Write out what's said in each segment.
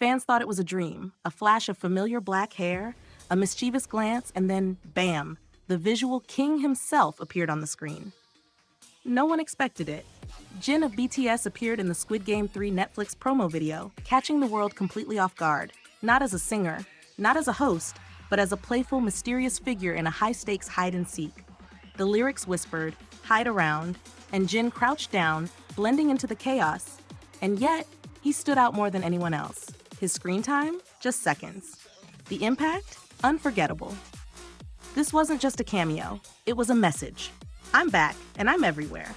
Fans thought it was a dream, a flash of familiar black hair, a mischievous glance, and then, bam, the visual king himself appeared on the screen. No one expected it. Jin of BTS appeared in the Squid Game 3 Netflix promo video, catching the world completely off guard, not as a singer, not as a host, but as a playful, mysterious figure in a high-stakes hide-and-seek. The lyrics whispered, "Hide around," and Jin crouched down, blending into the chaos. And yet, he stood out more than anyone else. His screen time? Just seconds. The impact? Unforgettable. This wasn't just a cameo. It was a message. I'm back, and I'm everywhere.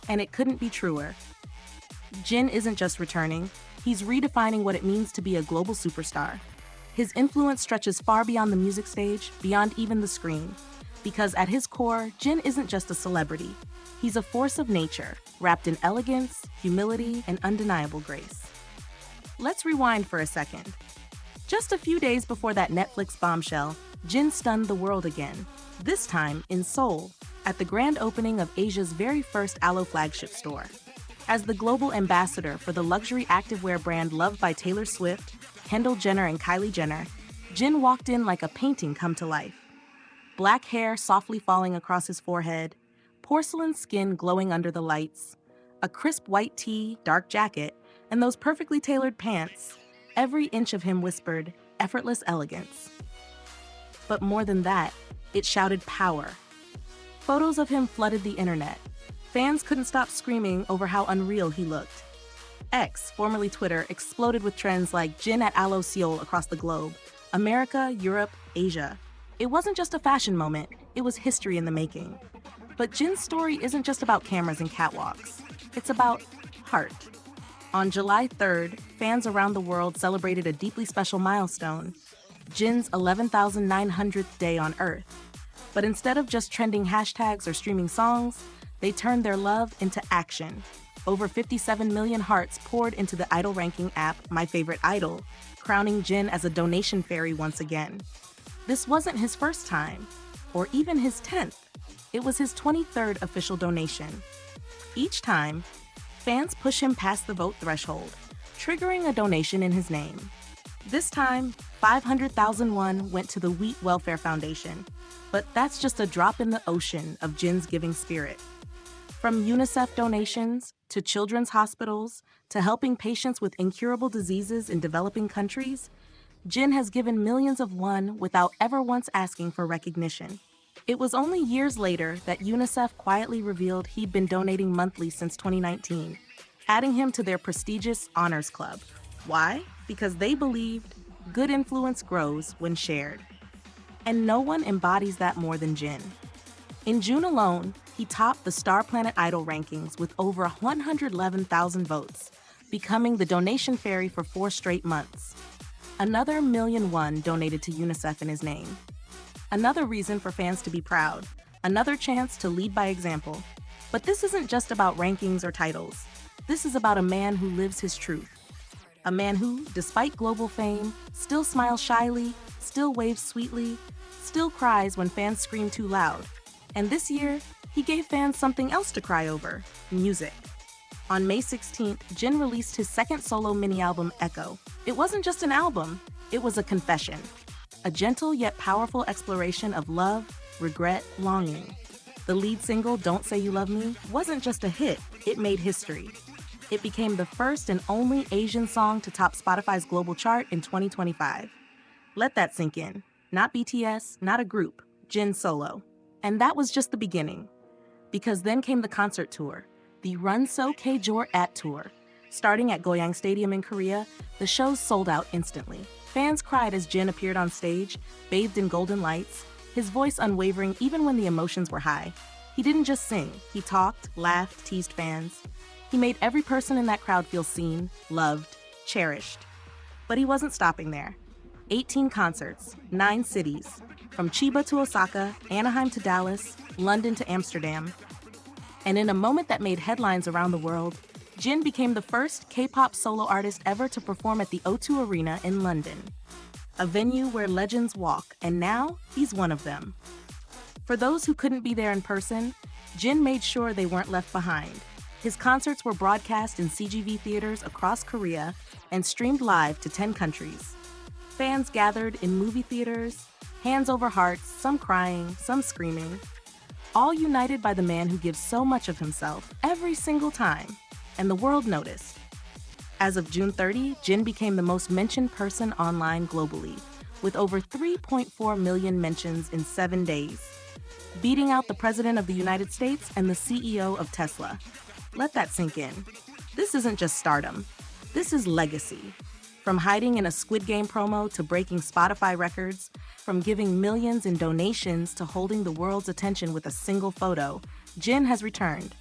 And it couldn't be truer. Jin isn't just returning. He's redefining what it means to be a global superstar. His influence stretches far beyond the music stage, beyond even the screen. Because at his core, Jin isn't just a celebrity. He's a force of nature, wrapped in elegance, humility, and undeniable grace. Let's rewind for a second. Just a few days before that Netflix bombshell, Jin stunned the world again, this time in Seoul, at the grand opening of Asia's very first Alo flagship store. As the global ambassador for the luxury activewear brand loved by Taylor Swift, Kendall Jenner, and Kylie Jenner, Jin walked in like a painting come to life. Black hair softly falling across his forehead, porcelain skin glowing under the lights, a crisp white tee, dark jacket, and those perfectly tailored pants. Every inch of him whispered, effortless elegance. But more than that, it shouted power. Photos of him flooded the internet. Fans couldn't stop screaming over how unreal he looked. X, formerly Twitter, exploded with trends like Jin at Alo Seoul across the globe, America, Europe, Asia. It wasn't just a fashion moment, it was history in the making. But Jin's story isn't just about cameras and catwalks. It's about heart. On July 3rd, fans around the world celebrated a deeply special milestone, Jin's 11,900th day on Earth. But instead of just trending hashtags or streaming songs, they turned their love into action. Over 57 million hearts poured into the idol ranking app My Favorite Idol, crowning Jin as a donation fairy once again. This wasn't his first time, or even his 10th. It was his 23rd official donation. Each time, fans push him past the vote threshold, triggering a donation in his name. This time, 500,000 won went to the Wheat Welfare Foundation, but that's just a drop in the ocean of Jin's giving spirit. From UNICEF donations, to children's hospitals, to helping patients with incurable diseases in developing countries, Jin has given millions of won without ever once asking for recognition. It was only years later that UNICEF quietly revealed he'd been donating monthly since 2019, adding him to their prestigious Honors Club. Why? Because they believed good influence grows when shared. And no one embodies that more than Jin. In June alone, he topped the Star Planet Idol rankings with over 111,000 votes, becoming the donation fairy for 4 straight months. Another million won donated to UNICEF in his name. Another reason for fans to be proud. Another chance to lead by example. But this isn't just about rankings or titles. This is about a man who lives his truth. A man who, despite global fame, still smiles shyly, still waves sweetly, still cries when fans scream too loud. And this year, he gave fans something else to cry over: music. On May 16th, Jin released his second solo mini-album, Echo. It wasn't just an album, it was a confession. A gentle yet powerful exploration of love, regret, longing. The lead single, Don't Say You Love Me, wasn't just a hit, it made history. It became the first and only Asian song to top Spotify's global chart in 2025. Let that sink in. Not BTS, not a group, Jin solo. And that was just the beginning. Because then came the concert tour, the Run So K-Jor At Tour. Starting at Goyang Stadium in Korea, the shows sold out instantly. Fans cried as Jin appeared on stage, bathed in golden lights, his voice unwavering even when the emotions were high. He didn't just sing, he talked, laughed, teased fans. He made every person in that crowd feel seen, loved, cherished. But he wasn't stopping there. 18 concerts, 9 cities, from Chiba to Osaka, Anaheim to Dallas, London to Amsterdam. And in a moment that made headlines around the world, Jin became the first K-pop solo artist ever to perform at the O2 Arena in London, a venue where legends walk, and now he's one of them. For those who couldn't be there in person, Jin made sure they weren't left behind. His concerts were broadcast in CGV theaters across Korea and streamed live to 10 countries. Fans gathered in movie theaters, hands over hearts, some crying, some screaming, all united by the man who gives so much of himself every single time, and the world noticed. As of June 30, Jin became the most mentioned person online globally, with over 3.4 million mentions in 7 days, beating out the President of the United States and the CEO of Tesla. Let that sink in. This isn't just stardom. This is legacy. From hiding in a Squid Game promo to breaking Spotify records, from giving millions in donations to holding the world's attention with a single photo, Jin has returned.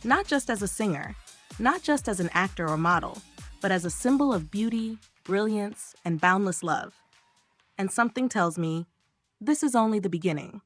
Not just as a singer, not just as an actor or model, but as a symbol of beauty, brilliance, and boundless love. And something tells me, this is only the beginning.